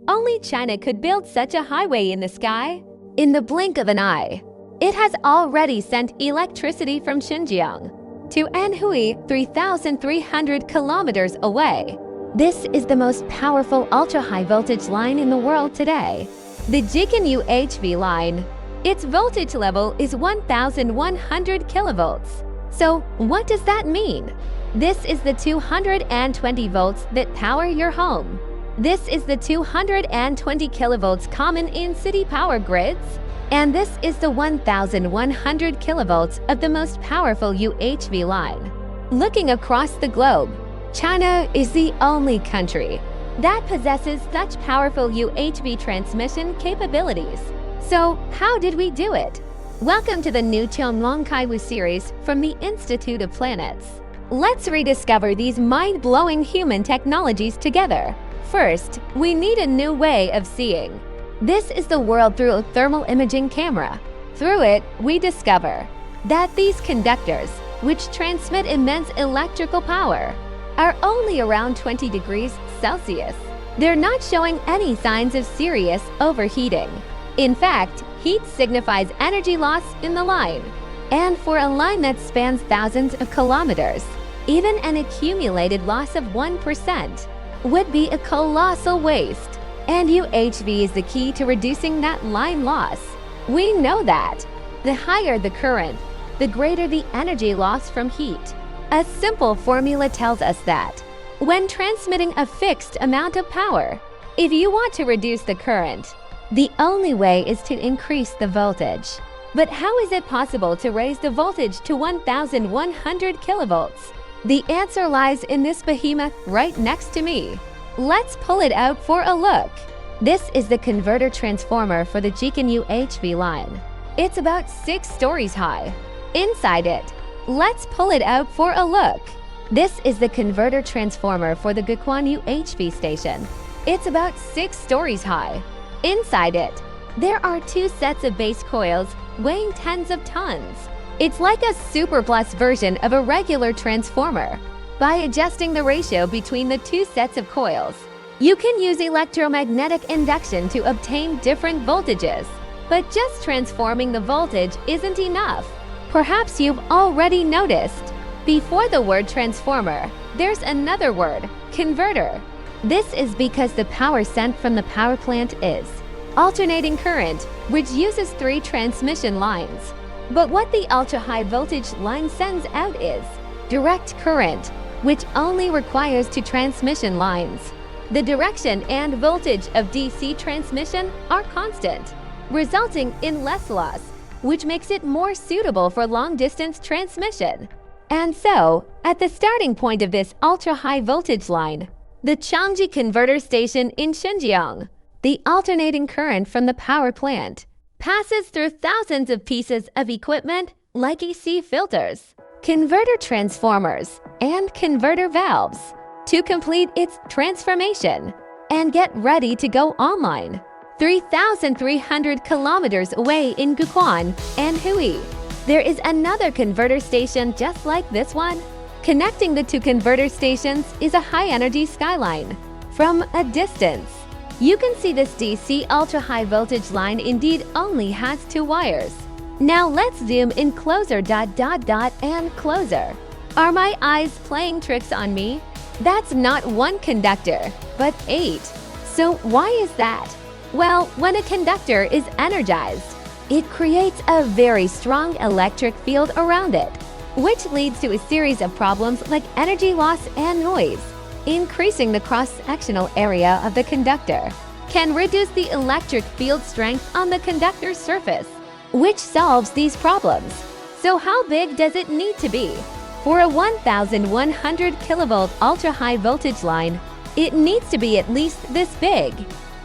only China could build such a highway in the sky. In the blink of an eye, it has already sent electricity from Xinjiang to Anhui, 3,300 kilometers away. This is the most powerful ultra-high voltage line in the world today. The Jikan UHV line. Its voltage level is 1,100 kilovolts. So what does that mean? This is the 220 volts that power your home. This is the 220 kilovolts common in city power grids. And this is the 1,100 kilovolts of the most powerful UHV line. Looking across the globe, China is the only country that possesses such powerful UHV transmission capabilities. So how did we do it? Welcome to the new Chonglongkaiwu series from the Institute of Planets. Let's rediscover these mind-blowing human technologies together. First, we need a new way of seeing. This is the world through a thermal imaging camera. Through it, we discover that these conductors, which transmit immense electrical power, are only around 20 degrees Celsius. They're not showing any signs of serious overheating. In fact, heat signifies energy loss in the line. And for a line that spans thousands of kilometers, even an accumulated loss of 1% would be a colossal waste. And UHV is the key to reducing that line loss. We know that. The higher the current, the greater the energy loss from heat. A simple formula tells us that when transmitting a fixed amount of power, if you want to reduce the current, the only way is to increase the voltage. But how is it possible to raise the voltage to 1,100 kilovolts? The answer lies in this behemoth right next to me. Let's pull it out for a look. This is the converter transformer for the Jikan UHV line. It's about 6 stories high. Inside it, let's pull it out for a look. This is the converter transformer for the Guquan UHV station. It's about 6 stories high. Inside it, there are 2 sets of base coils weighing tens of tons. It's like a super plus version of a regular transformer. By adjusting the ratio between the 2 sets of coils, you can use electromagnetic induction to obtain different voltages. But just transforming the voltage isn't enough. Perhaps you've already noticed, before the word transformer, there's another word, converter. This is because the power sent from the power plant is alternating current, which uses 3 transmission lines. But what the ultra-high voltage line sends out is direct current, which only requires 2 transmission lines. The direction and voltage of DC transmission are constant, resulting in less loss, which makes it more suitable for long-distance transmission. And so, at the starting point of this ultra-high voltage line, the Changji converter station in Xinjiang, the alternating current from the power plant passes through thousands of pieces of equipment like AC filters, converter transformers, and converter valves to complete its transformation and get ready to go online. 3,300 kilometers away in Guquan, Anhui, there is another converter station just like this one. Connecting the 2 converter stations is a high-energy skyline. From a distance, you can see this DC ultra-high voltage line indeed only has 2 wires. Now let's zoom in closer and closer. Are my eyes playing tricks on me? That's not 1 conductor, but 8. So why is that? Well, when a conductor is energized, it creates a very strong electric field around it, which leads to a series of problems like energy loss and noise. Increasing the cross-sectional area of the conductor can reduce the electric field strength on the conductor's surface, which solves these problems. So how big does it need to be? For a 1,100 kilovolt ultra-high voltage line, it needs to be at least this big.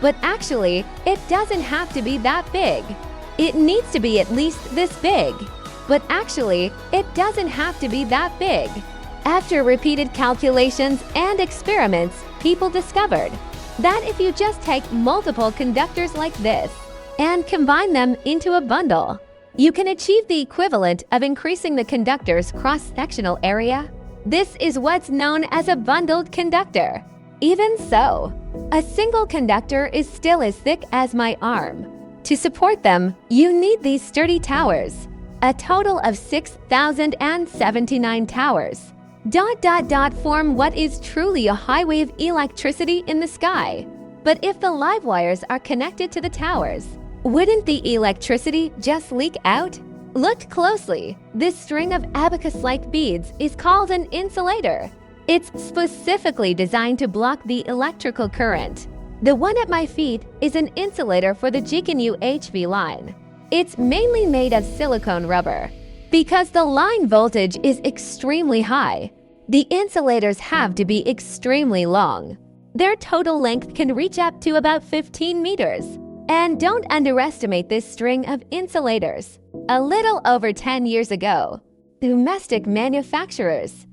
But actually, it doesn't have to be that big. It needs to be at least this big. But actually, it doesn't have to be that big. After repeated calculations and experiments, people discovered that if you just take multiple conductors like this and combine them into a bundle, you can achieve the equivalent of increasing the conductor's cross-sectional area. This is what's known as a bundled conductor. Even so, A single conductor is still as thick as my arm. To support them, you need these sturdy towers. A total of 6,079 towers. Form what is truly a highway of electricity in the sky. But if the live wires are connected to the towers, wouldn't the electricity just leak out? Look closely. This string of abacus-like beads is called an insulator. It's specifically designed to block the electrical current. The one at my feet is an insulator for the GKNU HV line. It's mainly made of silicone rubber. Because the line voltage is extremely high, the insulators have to be extremely long. Their total length can reach up to about 15 meters. And don't underestimate this string of insulators. A little over 10 years ago, domestic manufacturers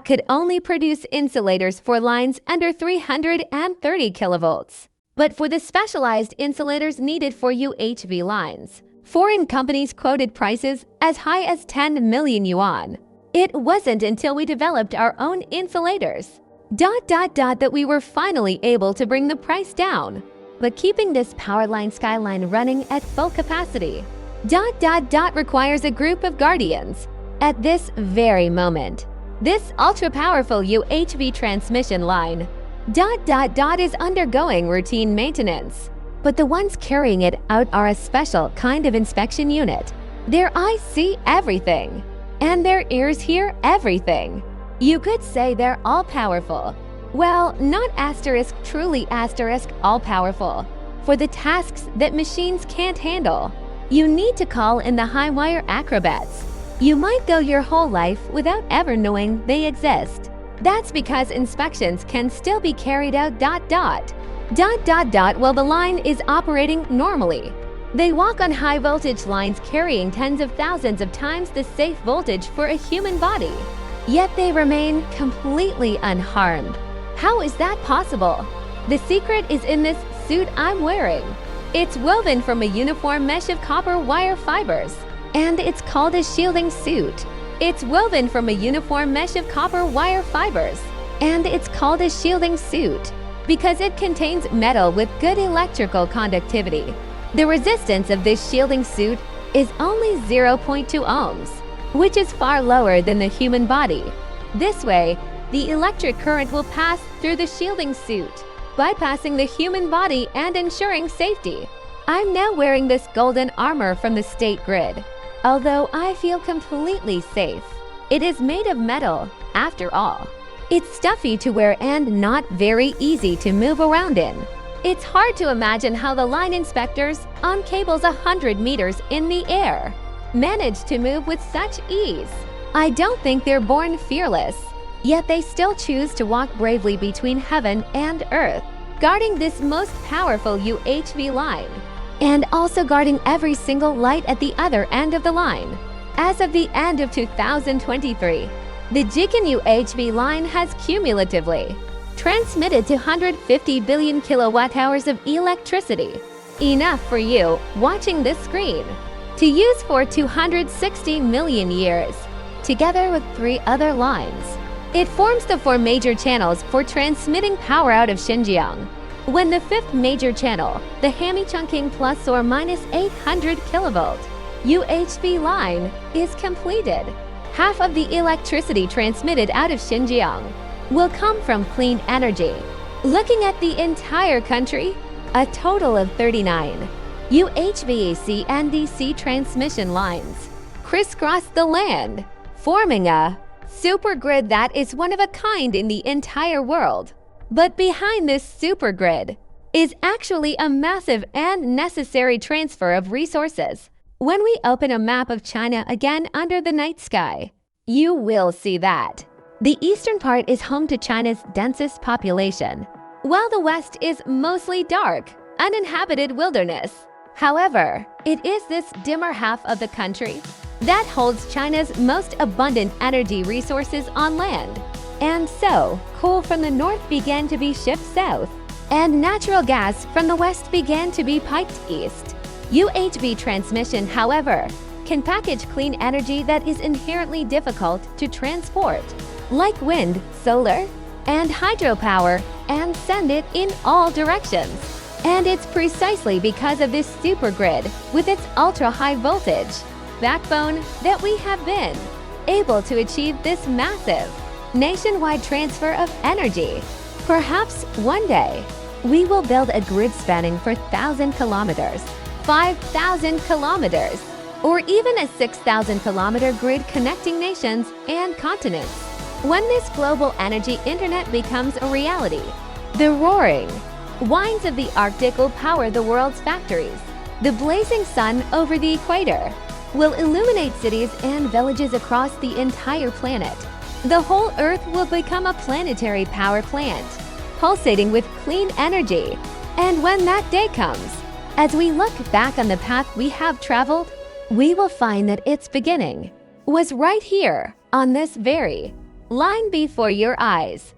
could only produce insulators for lines under 330 kilovolts. But for the specialized insulators needed for UHV lines, foreign companies quoted prices as high as 10 million yuan. It wasn't until we developed our own insulators that we were finally able to bring the price down. But keeping this power line skyline running at full capacity requires a group of guardians. At this very moment, this ultra-powerful UHV transmission line is undergoing routine maintenance. But the ones carrying it out are a special kind of inspection unit. Their eyes see everything, and their ears hear everything. You could say they're all-powerful. Well, not truly all-powerful. For the tasks that machines can't handle, you need to call in the high-wire acrobats. You might go your whole life without ever knowing they exist. That's because inspections can still be carried out while the line is operating normally. They walk on high-voltage lines carrying tens of thousands of times the safe voltage for a human body. Yet they remain completely unharmed. How is that possible? The secret is in this suit I'm wearing. It's woven from a uniform mesh of copper wire fibers, and it's called a shielding suit. It's woven from a uniform mesh of copper wire fibers, and it's called a shielding suit because it contains metal with good electrical conductivity. The resistance of this shielding suit is only 0.2 ohms, which is far lower than the human body. This way, the electric current will pass through the shielding suit, bypassing the human body and ensuring safety. I'm now wearing this golden armor from the state grid. Although I feel completely safe, it is made of metal, after all. It's stuffy to wear and not very easy to move around in. It's hard to imagine how the line inspectors, on cables 100 meters in the air, manage to move with such ease. I don't think they're born fearless, yet they still choose to walk bravely between heaven and earth, guarding this most powerful UHV line, and also guarding every single light at the other end of the line. As of the end of 2023, the GKNU HV line has cumulatively transmitted 250 billion kilowatt-hours of electricity, enough for you watching this screen to use for 260 million years, together with 3 other lines. It forms the 4 major channels for transmitting power out of Xinjiang. When the 5th major channel, the Hami-Chongqing plus or minus 800 kilovolt UHV line, is completed, half of the electricity transmitted out of Xinjiang will come from clean energy. Looking at the entire country, a total of 39 UHVAC and DC transmission lines crisscross the land, forming a supergrid that is one of a kind in the entire world. But behind this supergrid is actually a massive and necessary transfer of resources. When we open a map of China again under the night sky, you will see that the eastern part is home to China's densest population, while the west is mostly dark, uninhabited wilderness. However, it is this dimmer half of the country that holds China's most abundant energy resources on land. And so, coal from the north began to be shipped south, and natural gas from the west began to be piped east. UHV transmission, however, can package clean energy that is inherently difficult to transport, like wind, solar, and hydropower and send it in all directions. And it's precisely because of this supergrid, with its ultra-high voltage backbone, that we have been able to achieve this massive nationwide transfer of energy. Perhaps one day, we will build a grid spanning 4,000 kilometers, 5,000 kilometers, or even a 6,000-kilometer grid connecting nations and continents. When this global energy internet becomes a reality, the roaring winds of the Arctic will power the world's factories. The blazing sun over the equator will illuminate cities and villages across the entire planet. The whole Earth will become a planetary power plant, pulsating with clean energy. And when that day comes, as we look back on the path we have traveled, we will find that its beginning was right here on this very line before your eyes.